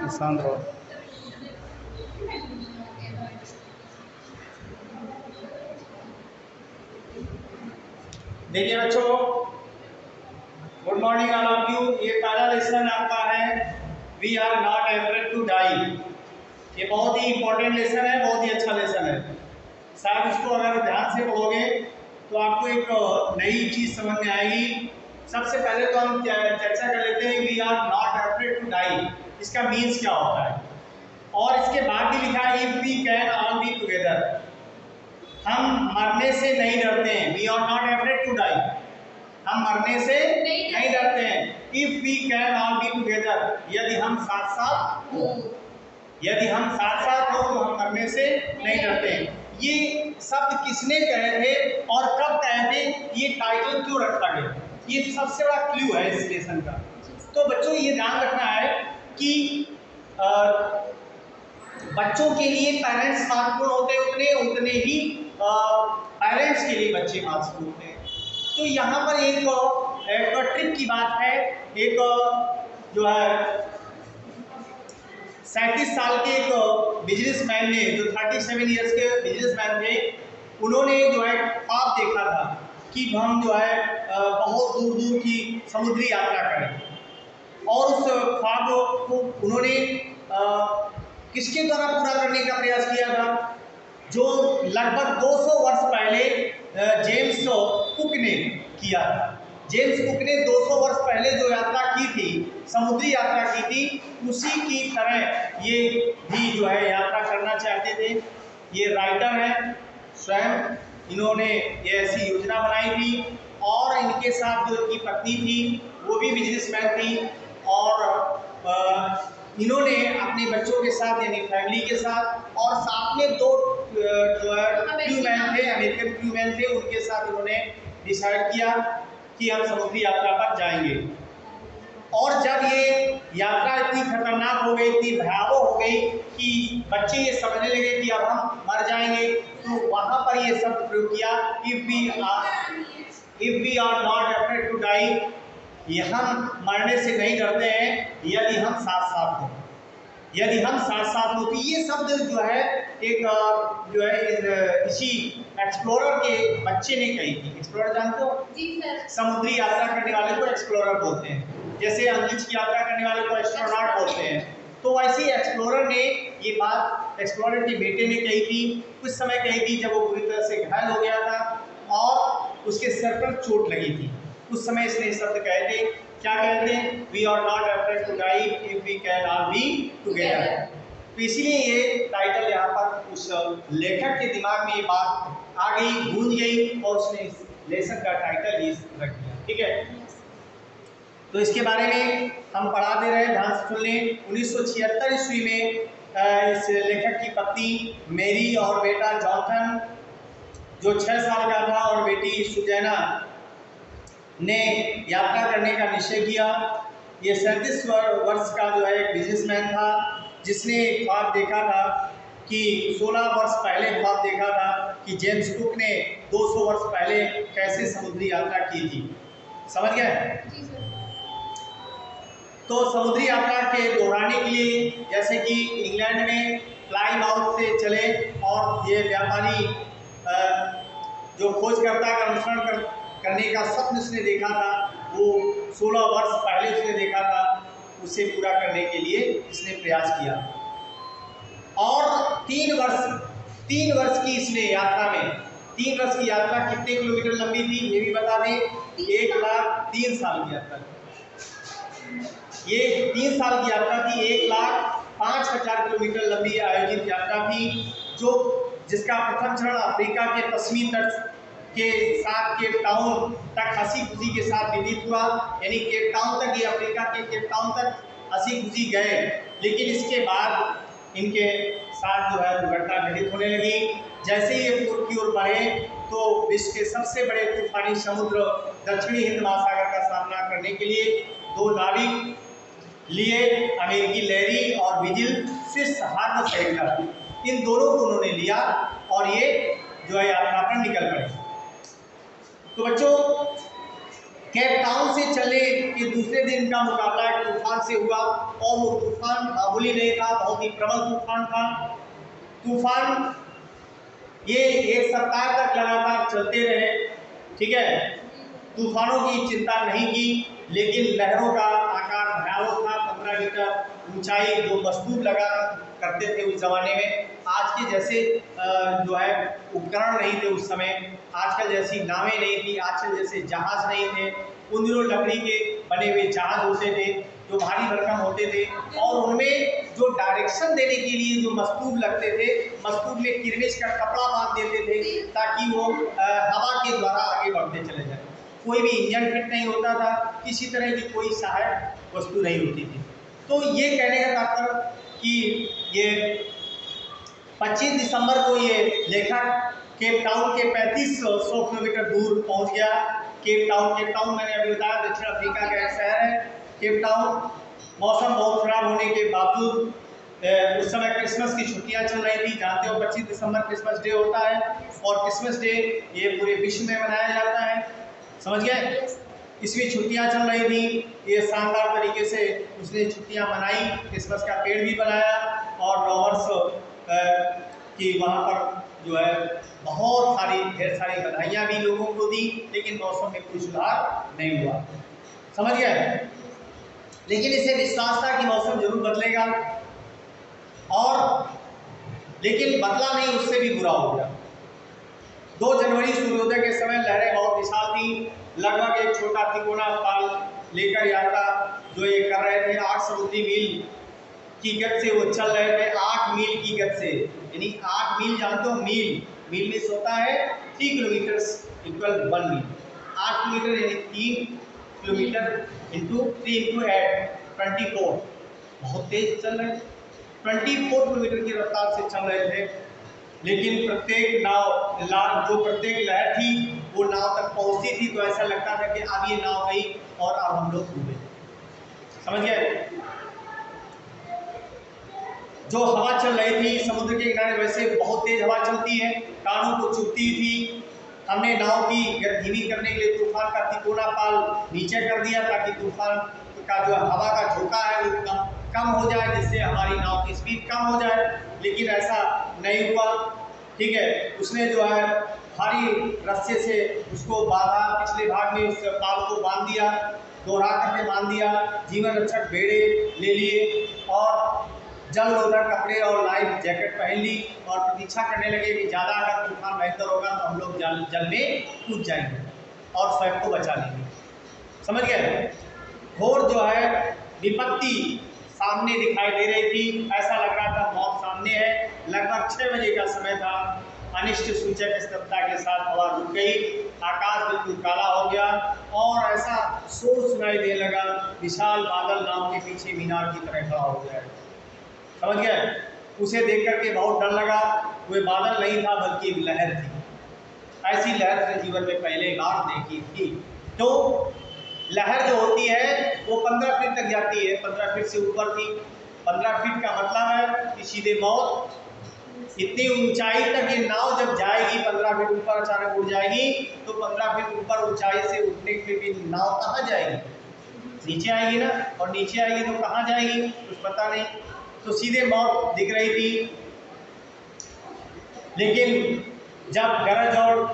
शांत रहो। देखिए बच्चों, good morning all of you. ये पहला लेसन आपका है, we are not afraid to die. ये बहुत ही इंपॉर्टेंट लेसन है, बहुत ही अच्छा लेसन है। शायद इसको अगर ध्यान से पढ़ोगे तो आपको एक नई चीज समझ में आएगी। सबसे पहले तो हम चर्चा कर लेते हैं, we are not afraid to die, इसका मीन्स क्या होता है। और इसके बाद भी लिखा है, if we can all be together, हम मरने से नहीं डरते हैं। We are not afraid to die, हम मरने से नहीं डरते हैं। If we can all be together, यदि हम साथ साथ हो, यदि हम साथ साथ हो तो हम मरने से नहीं डरते हैं। ये शब्द किसने कहे थे और कब कहे थे, ये टाइटल क्यों रखा गया, ये सबसे बड़ा क्लू है इस लेसन का। तो बच्चों ये ध्यान रखना है कि बच्चों के लिए पेरेंट्स महत्वपूर्ण होते हैं, उतने ही पेरेंट्स के लिए बच्चे महत्वपूर्ण होते हैं। तो यहाँ पर एक ट्रिप की बात है। एक जो है 37 साल के एक बिजनेसमैन ने, जो 37 इयर्स के बिजनेसमैन थे, उन्होंने जो है ख्वाब देखा था कि हम जो है बहुत दूर दूर की समुद्री यात्रा करें। और उस ख्वाब को उन्होंने किसके द्वारा पूरा करने का प्रयास किया था, जो लगभग 200 वर्ष पहले जेम्स कुक ने किया था। जेम्स कुक ने 200 वर्ष पहले जो यात्रा की थी, समुद्री यात्रा की थी, उसी की तरह ये भी जो है यात्रा करना चाहते थे। ये राइटर हैं स्वयं, इन्होंने ये ऐसी योजना बनाई थी। और इनके साथ जो इनकी पत्नी थी वो भी बिजनेसमैन थी। और इन्होंने अपने बच्चों के साथ यानी फैमिली के साथ और साथ में दो जो है क्रूमैन थे, अमेरिकन क्रूमैन थे, उनके साथ इन्होंने डिसाइड किया कि हम समुद्री यात्रा पर जाएंगे। और जब ये यात्रा इतनी खतरनाक हो गई, इतनी भयावह हो गई कि बच्चे ये समझने लगे कि अब हम मर जाएंगे, तो वहां पर ये शब्द प्रयोग किया, if we are not afraid to die, ये हम मरने से नहीं डरते हैं यदि हम साथ साथ हो, यदि हम साथ साथ हो। तो ये शब्द जो है एक जो है इसी एक्सप्लोरर के बच्चे ने कही थी। एक्सप्लोरर जानते हो? जी सर। समुद्री यात्रा करने वाले को एक्सप्लोरर बोलते हैं, जैसे अंतरिक्ष की यात्रा करने वाले को एस्ट्रोनॉट बोलते हैं। तो वैसे ही एक्सप्लोरर ने ये बात एक्सप्लोरर के बेटे ने कही थी, कुछ समय कही थी जब वो पूरी तरह से घायल हो गया था और उसके सर पर चोट लगी थी। उस समय इसने शब्द कहे थे, क्या कहते हैं, we are not afraid to die if we can all be together. तो इसीलिए ये टाइटल यहाँ पर उस लेखक के दिमाग में ये बात आ गई, गूंज गई, और उसने इस लेसन का टाइटल ही रख दिया। ठीक है, तो इसके बारे में हम पढ़ा दे रहे हैं, ध्यान से सुन लें। 1976 ईस्वी में इस लेखक की पत्नी मेरी और बेटा जॉनथन, जो 6 साल का था, और बेटी सुजैना ने यात्रा करने का निश्चय किया। ये 37 वर्ष का जो है एक बिजनेसमैन था, जिसने ख्वाब देखा था कि 16 वर्ष पहले ख्वाब देखा था कि जेम्स कुक ने 200 वर्ष पहले कैसे समुद्री यात्रा की थी। समझ गए? जी सर। तो समुद्री यात्रा के दोहराने के लिए, जैसे कि इंग्लैंड में प्लाईमाउथ से चले, और ये व्यापारी जो खोजकर्ता का अनुसरण करने का स्वप्न उसने देखा था, वो 16 वर्ष पहले उसने देखा था, उसे पूरा करने के लिए इसने प्रयास किया। और 3 वर्ष की इसने यात्रा में, 3 वर्ष की यात्रा कितने किलोमीटर लंबी थी ये भी बता दें, 1,03 साल की यात्रा थी। ये 3 साल की यात्रा थी, 1,05,000 किलोमीटर लंबी आयोजित यात्रा थी, जिसका प्रथम चरण अफ्रीका के पश्चिमी तट के साथ केप टाउन तक हंसी खुशी के साथ व्यतीत हुआ। यानी केप टाउन तक, ये अफ्रीका के केप टाउन तक हंसी खुशी गए, लेकिन इसके बाद इनके साथ जो है दुर्घटना घटित होने लगी। जैसे ही ये पूर्व की ओर बढ़े तो विश्व के सबसे बड़े तूफानी समुद्र दक्षिणी हिंद महासागर का सामना करने के लिए 2 नाविक लिए, अमेरिकी लैरी और विजिल स्विस हार्ड सैगलर, इन दोनों को उन्होंने लिया और ये जो है यात्रा पर निकल पड़े। तो बच्चों, केप टाउन से चलने के दूसरे दिन का मुकाबला एक तूफान से हुआ और वो तूफान मामूली नहीं था, बहुत ही प्रबल तूफान था। तूफान ये एक सप्ताह तक लगातार चलते रहे, ठीक है। तूफानों की चिंता नहीं की, लेकिन लहरों का आकार भयावह था, 15 मीटर ऊंचाई, जो मस्तूब लगा करते थे उस जमाने में। आज के जैसे जो है उपकरण नहीं थे उस समय, आजकल जैसी नावें नहीं थी, आजकल जैसे जहाज नहीं थे। उन दिनों लकड़ी के बने हुए जहाज होते थे जो भारी भरकम होते थे, और उनमें जो डायरेक्शन देने के लिए जो मस्तूब लगते थे, मस्तूब में किरमिश का कपड़ा बांध देते थे ताकि वो हवा के द्वारा आगे बढ़ते चले जाए। कोई भी इंजन फिट नहीं होता था, किसी तरह की कोई सहायक वस्तु नहीं होती थी। तो ये कहने का तात्पर्य कि ये 25 दिसंबर को ये लेखक केप टाउन के 3500 किलोमीटर दूर पहुंच गया। केप टाउन मैंने अभी बताया दक्षिण अफ्रीका का एक शहर है केप टाउन। मौसम बहुत खराब होने के बावजूद उस समय क्रिसमस की छुट्टियां चल रही थी। जानते हो 25 दिसंबर क्रिसमस डे होता है, और क्रिसमस डे ये पूरे विश्व में मनाया जाता है, समझ गए। इसमें छुट्टियां चल रही थी, ये शानदार तरीके से उसने छुट्टियां मनाई, क्रिसमस का पेड़ भी बनाया और नॉवर्स की वहाँ पर जो है बहुत सारी ढेर सारी बधाइयाँ भी लोगों को दी, लेकिन मौसम में कोई सुधार नहीं हुआ, समझ गए। लेकिन इसे विश्वास था कि मौसम जरूर बदलेगा, और लेकिन बदला नहीं, उससे भी बुरा हो गया। 2 जनवरी सूर्योदय के समय लहरें बहुत विशाल थी, लगभग एक छोटा तिकोना पाल लेकर यात्रा जो ये कर रहे थे 8 समुद्री मील की गति से वो चल रहे थे, 8 मील की गति से, यानी 8 मील जानते हो, मील में होता है 3 किलोमीटर इक्वल 1 मील। 8 किलोमीटर यानी 3 किलोमीटर इंटू 3 इंटू 8 24, बहुत तेज चल रहे थे, 24 किलोमीटर की रफ्तार से चल रहे थे। लेकिन प्रत्येक प्रत्येक लहर थी वो नाव तक पहुंचती थी, तो ऐसा लगता था कि अब ये नाव गई और अब हम लोग डूबे, समझ गए। जो हवा चल रही थी समुद्र के किनारे, वैसे बहुत तेज हवा चलती है, कानों को चुभती थी। हमने नाव की गति धीमी करने के लिए तूफान का तिकोना पाल नीचे कर दिया ताकि तूफान का जो हवा का झोंका है वो कम हो जाए, जिससे हमारी नाव की स्पीड कम हो जाए, लेकिन ऐसा नहीं हुआ, ठीक है। उसने जो है भारी रस्से से उसको बांधा, पिछले भाग में उस पाल को बांध दिया, दोहरा करके बांध दिया, जीवन रक्षक बेड़े ले लिए और जल रोधक कपड़े और लाइफ जैकेट पहन ली, और प्रतीक्षा करने लगे कि ज़्यादा अगर तूफान बेहतर होगा तो हम लोग जल में कूद जाएंगे और स्वयं को बचा लेंगे, समझ गए। घोर जो है विपत्ति सामने दिखाई दे रही थी, ऐसा लग रहा था मौत सामने है। लगभग 6 बजे का समय था, अनिष्ट सूचक स्तब्धता के साथ हवा रुक गई, आकाश बिल्कुल काला हो गया और ऐसा शोर सुनाई देने लगा, विशाल बादल नाव के पीछे मीनार की तरह खड़ा हो गया, समझ गए। उसे देख करके बहुत डर लगा, वो बादल नहीं था बल्कि एक लहर थी। ऐसी लहर से जीवन में पहले बार देखी थी। तो लहर जो होती है वो 15 फीट तक जाती है, 15 फीट से ऊपर थी। 15 फीट का मतलब है कि सीधे मौत। इतनी ऊंचाई तक ये नाव जब जाएगी, 15 फीट ऊपर अचानक उड़ जाएगी, तो 15 फीट ऊपर ऊंचाई से उठने के भी नाव कहाँ जाएगी? नीचे आएगी ना, और नीचे आएगी तो कहाँ जाएगी कुछ पता नहीं, तो सीधे मौत दिख रही थी। लेकिन जब गरज और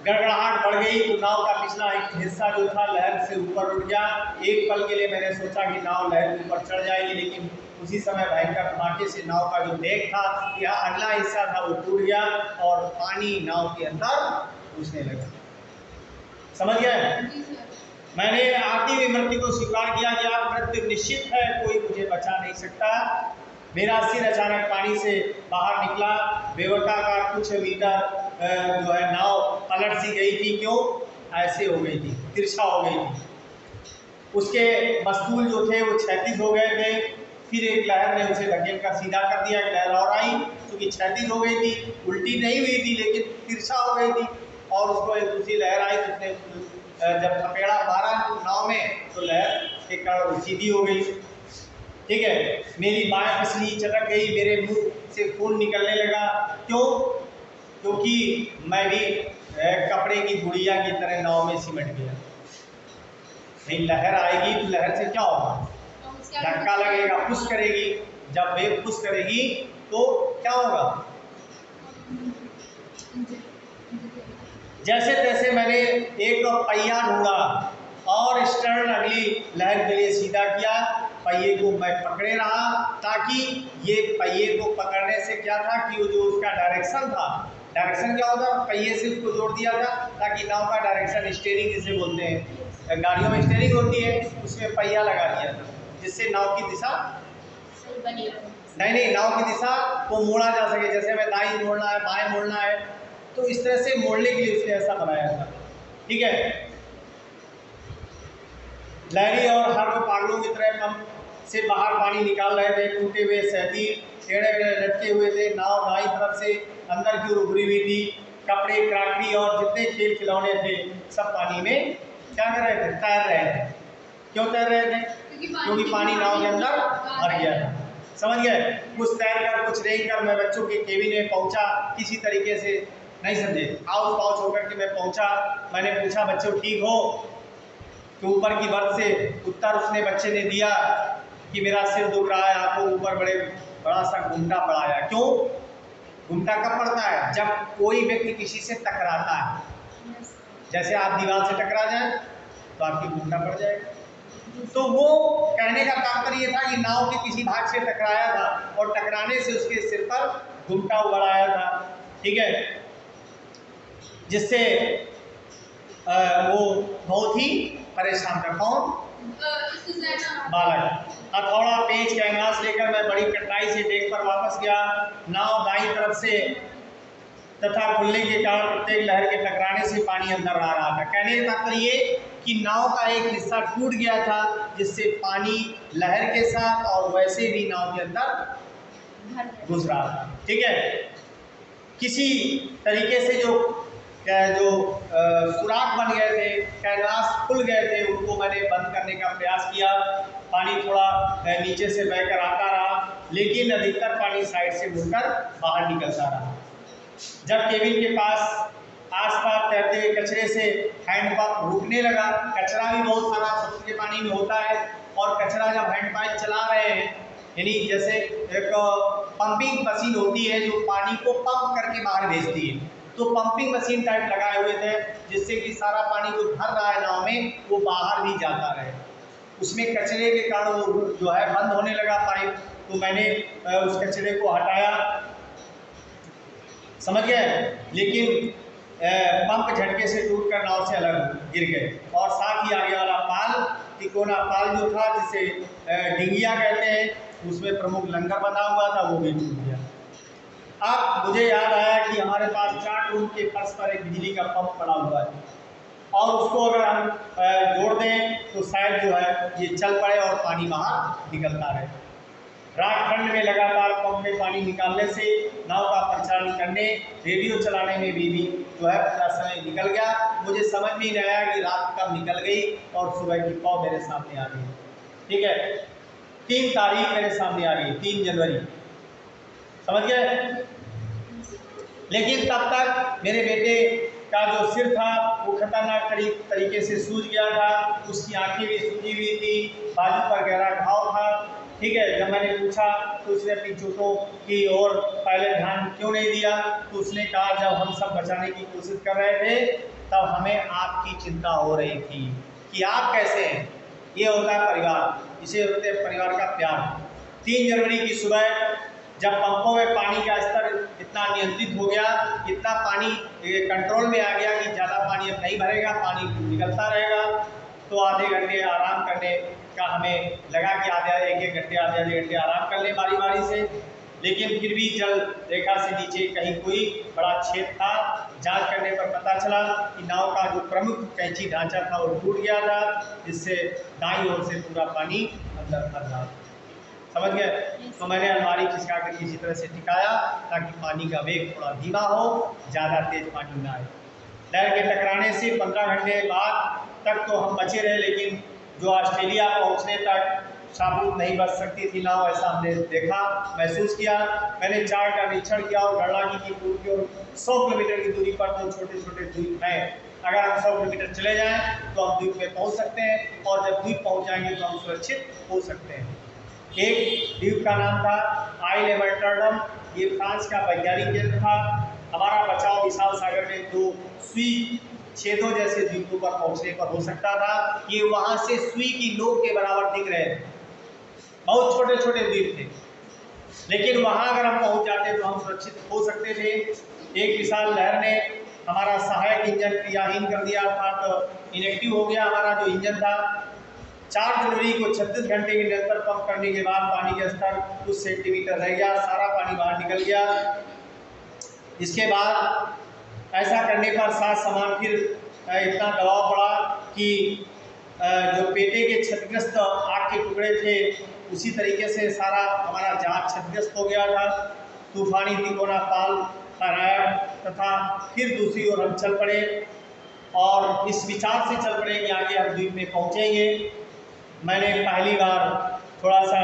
गड़गड़ाहट बढ़ गई तो नाव का पिछला एक हिस्सा जो था लहर से ऊपर उठ गया। एक पल के लिए मैंने सोचा कि नाव लहर के ऊपर चढ़ जाएगी, लेकिन उसी समय भयंकर धमाके से नाव का जो डेक था या अगला हिस्सा था वो टूट गया और पानी नाव के अंदर घुसने लगा, समझ गए। मैंने आती हुई मृत्यु को स्वीकार किया कि आप मृत्यु निश्चित है, कोई मुझे बचा नहीं सकता। मेरा सिर अचानक पानी से बाहर निकला, बेवटा का कुछ मीटर जो है नाव पलट सी गई थी, क्यों ऐसे हो गई थी, तिरछा हो गई थी। उसके मस्तूल जो थे वो क्षैतिज हो गए थे। फिर एक लहर ने उसे धकेल कर सीधा कर दिया, एक लहर और आई क्योंकि क्षैतिज हो गई थी, उल्टी नहीं हुई थी लेकिन तिरछा हो गई थी, और उसको एक दूसरी लहर आई तो उसने जब थपेड़ा मारा नाव में तो लहर एक कारण सीधी हो गई, ठीक है। मेरी बाएं पिछली चटक गई, मेरे मुंह से खून निकलने लगा, क्यों? क्योंकि मैं भी कपड़े की गुड़िया की तरह नाव में सिमट गया। भाई लहर आएगी तो लहर से क्या होगा, धक्का लगेगा, पुश करेगी। जब वेव पुश करेगी तो क्या होगा, जैसे तैसे मैंने एक पहिया ढूंढा और स्टर्न अगली लहर के लिए सीधा किया, पहिए को मैं पकड़े रहा, ताकि ये पहिए को पकड़ने से क्या था कि वो जो उसका डायरेक्शन था, डायरेक्शन क्या होता है, पहिए से उसको जोड़ दिया था ताकि नाव का डायरेक्शन, स्टीयरिंग जिसे बोलते हैं, गाड़ियों में स्टीयरिंग होती है, उसमें पहिया लगा दिया था जिससे नाव की दिशा नहीं नाव की दिशा को मोड़ा जा सके। जैसे हमें दाईं मोड़ना है, बाएं मोड़ना है, तो इस तरह से मोड़ने के लिए उसने ऐसा बनाया था। ठीक है, लहरी और हर पागलों की तरह पंप से बाहर पानी निकाल रहे थे, टूटे हुए सहती टेढ़े लटके हुए थे, नाव दाईं तरफ से अंदर की ओर उभरी हुई थी, कपड़े क्राकरी और जितने खेल खिलौने थे सब पानी में क्या कर रहे थे, तैर रहे थे। क्यों तैर रहे थे, क्योंकि पानी नाव के अंदर भर गया था। समझ गए, कुछ तैर कर कुछ रेंग कर मैं बच्चों के केबिन में पहुंचा, किसी तरीके से नहीं समझे, आउच पाउच होकर के मैं पहुंचा। मैंने पूछा बच्चों ठीक हो, तो ऊपर की बर्थ से उत्तर उसने बच्चे ने दिया कि मेरा सिर दुख रहा है, आपको ऊपर बड़ा सा घूमटा पड़ा है। क्यों घूमटा कब पड़ता है, जब कोई व्यक्ति किसी से टकराता है, जैसे आप दीवार से टकरा जाए तो आपकी घूमटा पड़ जाएगा। तो वो कहने का तात्पर्य था कि नाव के किसी भाग से टकराया था और टकराने से उसके सिर पर घुमटा उड़ आया था। ठीक है, जिससे वो बहुत ही परेशान था। कौन, बालक। हथौड़ा पेंच कैनवास लेकर मैं बड़ी कठिनाई से डेक पर वापस गया। नाव दाईं तरफ से तथा खुलने के कारण प्रत्येक लहर के टकराने से पानी अंदर आ रहा था। कहने का तात्पर्य ये कि नाव का एक हिस्सा टूट गया था, जिससे पानी लहर के साथ और वैसे भी नाव के अंदर घुस रहा था। ठीक है, किसी तरीके से जो सुराख बन गए थे, कैनवास खुल गए थे, उनको मैंने बंद करने का प्रयास किया। पानी थोड़ा नीचे से बहकर आता रहा, लेकिन अधिकतर पानी साइड से मुड़कर बाहर निकलता रहा। जब केबिन के पास आसपास तैरते हुए कचरे से हैंडपंप रुकने लगा, कचरा भी बहुत सारा समुद्र के पानी में होता है, और कचरा जब हैंडपंप चला रहे हैं, यानी जैसे एक पंपिंग मशीन होती है जो पानी को पंप करके बाहर भेजती है, तो पंपिंग मशीन टाइप लगाए हुए थे, जिससे कि सारा पानी जो भर रहा है नाव में वो बाहर भी जाता रहे। उसमें कचरे के कारण वो जो है बंद होने लगा पाइप, तो मैंने उस कचरे को हटाया, समझ गए। लेकिन पंप झटके से टूटकर नाव से अलग गिर गए, और साथ ही आगे वाला पाल, तिकोना पाल जो था, जिसे डिंगिया कहते हैं, उसमें प्रमुख लंगर बना हुआ था, वो भी टूट गया। अब मुझे याद आया कि हमारे पास 4 रूम के फर्श पर एक बिजली का पंप पड़ा हुआ है, और उसको अगर हम जोड़ दें तो शायद जो है ये चल पड़े और पानी बाहर निकलता रहे। रात ठंड में लगातार पंप में पानी निकालने से नाव का परिचालन करने, रेडियो चलाने में भी जो है पूरा समय निकल गया। मुझे समझ में नहीं आया कि रात कब निकल गई और सुबह की पौ मेरे सामने आ गई। ठीक है, 3 तारीख मेरे सामने आ गई, 3 जनवरी, समझ गए। लेकिन तब तक मेरे बेटे का जो सिर था वो खतरनाक तरीके से सूज गया था, उसकी आंखें भी सूजी हुई थी, बाजू पर गहरा घाव था। ठीक है, जब मैंने पूछा तो उसने अपनी चोटों की ओर पहले ध्यान क्यों नहीं दिया, तो उसने कहा जब हम सब बचाने की कोशिश कर रहे थे तब हमें आपकी चिंता हो रही थी कि आप कैसे हैं। ये होता है परिवार, इसे होते हैं परिवार का प्यार। 3 जनवरी की सुबह जब पंपों में पानी का स्तर इतना नियंत्रित हो गया, इतना पानी कंट्रोल में आ गया कि ज़्यादा पानी अब नहीं भरेगा, पानी निकलता रहेगा, तो आधे घंटे आराम करने का हमें लगा कि आधे 1-1 घंटे आधे घंटे आराम कर लें बारी बारी से। लेकिन फिर भी जल रेखा से नीचे कहीं कोई बड़ा छेद था। जांच करने पर पता चला कि नाव का जो प्रमुख कैंची ढांचा था वो टूट गया था, जिससे दाईं ओर से पूरा पानी अंदर भर रहा। समझ गए। तो मैंने अलमारी खिसका कर किसी तरह से टिकाया ताकि पानी का वेग थोड़ा धीमा हो, ज़्यादा तेज पानी ना आए। लहर के टकराने से 15 घंटे बाद तक तो हम बचे रहे, लेकिन जो ऑस्ट्रेलिया पहुंचने तक साबुत नहीं बच सकती थी नाव, ऐसा हमने देखा, महसूस किया। मैंने चार्ट का निरीक्षण किया और गणना की कि पूर्व की ओर 100 किलोमीटर की दूरी पर 2 छोटे छोटे द्वीप हैं। अगर हम 100 किलोमीटर चले जाएं तो हम द्वीप में पहुंच सकते हैं, और जब द्वीप पहुंच जाएंगे तो हम सुरक्षित हो सकते हैं। एक द्वीप का नाम था आइल एम्स्टर्डम, ये फ्रांस का वैज्ञानिक केंद्र था। हमारा बचाव विशाल सागर में 2 सुई छेदों जैसे द्वीपों पर पहुंचने पर हो सकता था। ये वहां से सुई की नोक के बराबर दिख रहे थे, बहुत छोटे छोटे द्वीप थे, लेकिन वहां अगर हम पहुंच जाते तो हम सुरक्षित हो सकते थे। एक विशाल लहर ने हमारा सहायक इंजन क्रियाहीन कर दिया, अर्थात इनएक्टिव हो गया हमारा जो इंजन था। 4 जनवरी को 36 घंटे के निरंतर पंप करने के बाद पानी का स्तर कुछ सेंटीमीटर रह गया, सारा पानी बाहर निकल गया। इसके बाद ऐसा करने पर साथ सामान फिर इतना दबाव पड़ा कि जो पेटे के क्षतिग्रस्त आग के टुकड़े थे उसी तरीके से सारा हमारा जहाज क्षतिग्रस्त हो गया था। तूफानी तिकोना पाल लहराया तथा फिर दूसरी ओर हम चल पड़े, और इस विचार से चल पड़े कि आगे हम द्वीप में पहुंचेंगे। मैंने पहली बार थोड़ा सा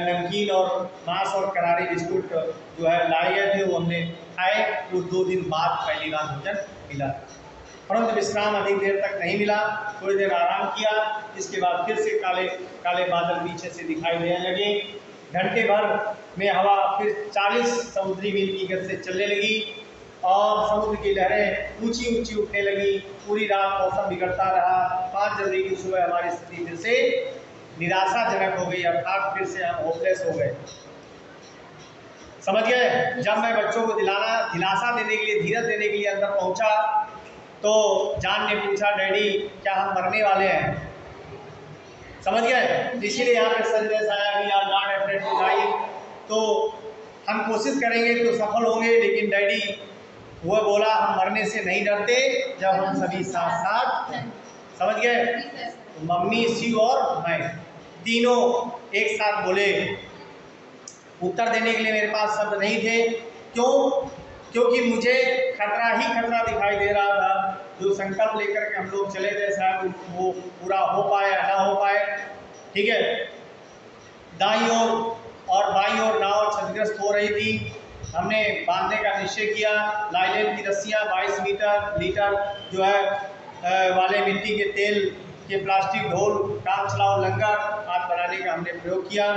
नमकीन और मांस और करारे बिस्कुट जो है लाए गए थे वो हमने खाए। वो 2 दिन बाद पहली बार भोजन मिला, परंतु विश्राम अधिक देर तक नहीं मिला, थोड़ी देर आराम किया। इसके बाद फिर से काले काले बादल पीछे से दिखाई देने लगे। घंटे भर में हवा फिर 40 समुद्री मील की गति से चलने लगी और समुद्र की लहरें ऊंची ऊंची उठने लगी। पूरी रात मौसम बिगड़ता रहा। 5 जनवरी की सुबह हमारी स्थिति फिर से निराशाजनक हो गई, अर्थात फिर से हम होपलेस हो गए। समझ गए? जब मैं बच्चों को दिलासा देने के लिए, धीरज देने के लिए अंदर पहुंचा तो जान ने पूछा, डैडी क्या हम मरने वाले हैं? समझ गए? इसीलिए यहाँ पे संदेश आया we are not afraid to die. तो हम कोशिश करेंगे तो सफल होंगे, लेकिन डैडी वो बोला हम मरने से नहीं डरते जब हम सभी साथ साथ। समझ गए? मम्मी, शिव और मैं तीनों एक साथ बोले। उत्तर देने के लिए मेरे पास शब्द नहीं थे। क्यों? क्योंकि मुझे खतरा ही खतरा दिखाई दे रहा था। जो संकल्प लेकर के हम लोग चले थे शायद वो पूरा हो पाए या ना हो पाए। ठीक है, दाईं ओर और बाईं ओर नाव क्षतिग्रस्त हो रही थी। हमने बांधने का निश्चय किया। लाइलेन की रस्सियाँ 22 लीटर जो है वाले मिट्टी के तेल के प्लास्टिक ढोल, काम चलाओ लंगर हाथ बनाने का हमने प्रयोग किया।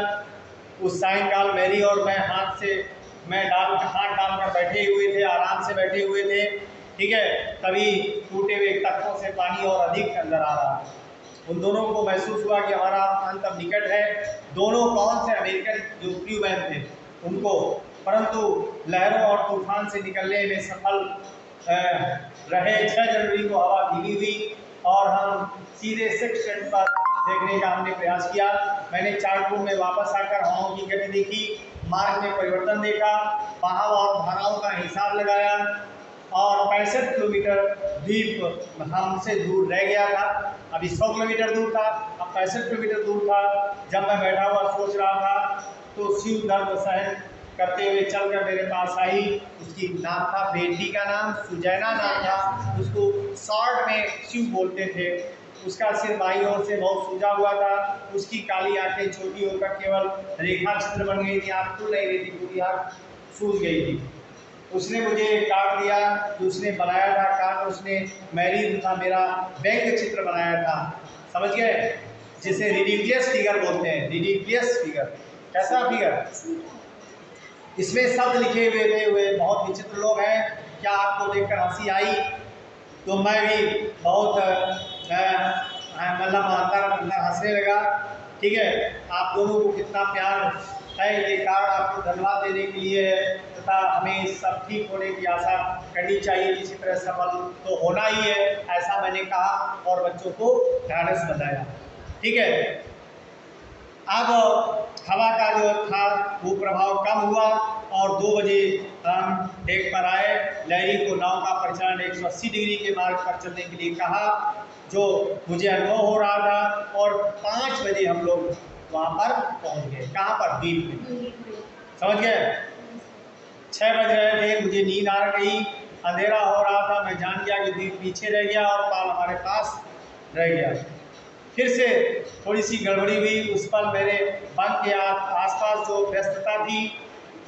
उस सायंकाल मैरी और मैं हाथ डालकर बैठे हुए थे, आराम से बैठे हुए थे। ठीक है, तभी टूटे हुए तख्तों से पानी और अधिक अंदर आ रहा। उन दोनों को महसूस हुआ कि हमारा अंत अब निकट है। दोनों कौन से अमेरिकन जो क्रूमैन थे उनको, परंतु लहरों और तूफान से निकलने में सफल रहे। 6 जनवरी को हवा धीमी हुई और हम सीधे 6 स्टैंड पर देखने का हमने प्रयास किया। मैंने चार्ट रूम में वापस आकर हवाओं की गति देखी, मार्ग में परिवर्तन देखा, बहाव और धाराओं का हिसाब लगाया और 65 किलोमीटर द्वीप हमसे दूर रह गया था। अभी 100 किलोमीटर दूर था, अब 65 किलोमीटर दूर था। जब मैं बैठा हुआ सोच रहा था तो शिव दर्द सहन करते हुए चलकर मेरे पास आई। उसकी नाम था, बेटी का नाम सुजैना नाम था, उसको शॉर्ट में शिव बोलते थे। उसका सिर बाईं ओर से बहुत सूजा हुआ था। उसकी काली आंखें छोटी होकर केवल रेखा चित्र बन गई थी, आँख खुल नहीं रही थी, पूरी आँख सूज गई थी। उसने मुझे कार्ड दिया जो उसने बनाया था। कार्ड उसने मैरी तथा मेरा बैंक चित्र बनाया था। समझ गए? जिसे रिडिकुलस फिगर बोलते हैं। रिडिकुलस फिगर, कैसा फिगर? इसमें शब्द लिखे हुए थे। वे बहुत विचित्र लोग हैं। क्या आपको देखकर हंसी आई? तो मैं भी बहुत मतलब अंदर हंसने लगा। ठीक है, आप दोनों को कितना प्यार है। ये कार्ड आपको धन्यवाद देने के लिए है तथा हमें सब ठीक होने की आशा करनी चाहिए। किसी तरह सफल तो होना ही है, ऐसा मैंने कहा और बच्चों को ढाढ़स बताया। ठीक है, अब हवा का जो था वो प्रभाव कम हुआ और 2 बजे हम डेक पर आए। लहरी को नाव का परिचालन 180 डिग्री के मार्ग पर चलने के लिए कहा, जो मुझे अनुभव हो रहा था। और 5 बजे हम लोग वहाँ पर पहुँच गए। कहाँ पर? द्वीप में। समझ गए? 6 बज रहे थे, मुझे नींद आ गई, अंधेरा हो रहा था। मैं जान गया कि द्वीप पीछे रह गया और पाल हमारे पास रह गया। फिर से थोड़ी सी गड़बड़ी हुई। उस पर मेरे बंक के आसपास जो व्यस्तता थी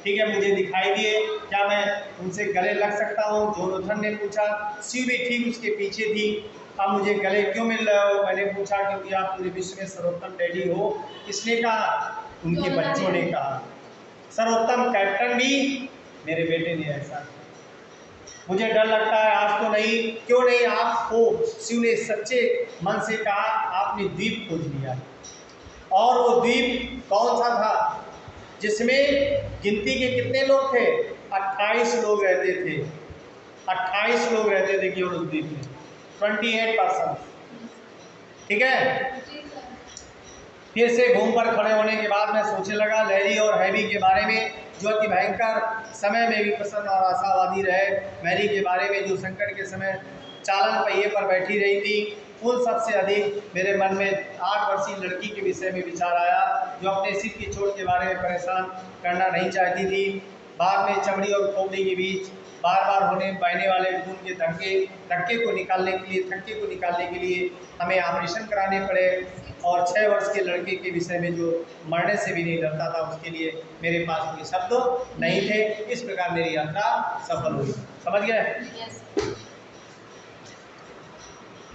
ठीक है, मुझे दिखाई दिए, क्या मैं उनसे गले लग सकता हूँ? जोनाथन ने पूछा। स्यू भी ठीक उसके पीछे थी। अब मुझे गले क्यों मिल रहे हो? मैंने पूछा क्योंकि आप पूरे विश्व में सर्वोत्तम डैडी हो। किसने कहा? उनके बच्चों ने कहा। सर्वोत्तम कैप्टन भी मेरे बेटे ने ऐसा किया। मुझे डर लगता है, आज तो नहीं। क्यों नहीं? आपको शिव ने सच्चे मन से कहा, आपने द्वीप खोज लिया। और वो द्वीप कौन सा था? जिसमें गिनती के कितने लोग थे? 28 लोग रहते थे। 28 लोग रहते थे केवल उस द्वीप में, 28 पर्सन। ठीक है। फिर से घूम पर खड़े होने के बाद मैं सोचने लगा लैरी और हैवी के बारे में, जो अति भयंकर समय में भी प्रसन्न और आशावादी रहे। मैरी के बारे में, जो संकट के समय चालन पहिए पर बैठी रही थी। उन सबसे अधिक मेरे मन में 8 वर्षीय लड़की के विषय में विचार आया, जो अपने सिर की चोट के बारे में परेशान करना नहीं चाहती थी। बाद में चमड़ी और खोपड़ी के बीच बार बार बहने वाले खून के थक्के को निकालने के लिए हमें ऑपरेशन कराने पड़े। और 6 वर्ष के लड़के के विषय में, जो मरने से भी नहीं डरता था, उसके लिए मेरे पास कोई शब्द नहीं थे। इस प्रकार मेरी यात्रा सफल हुई। समझ गए?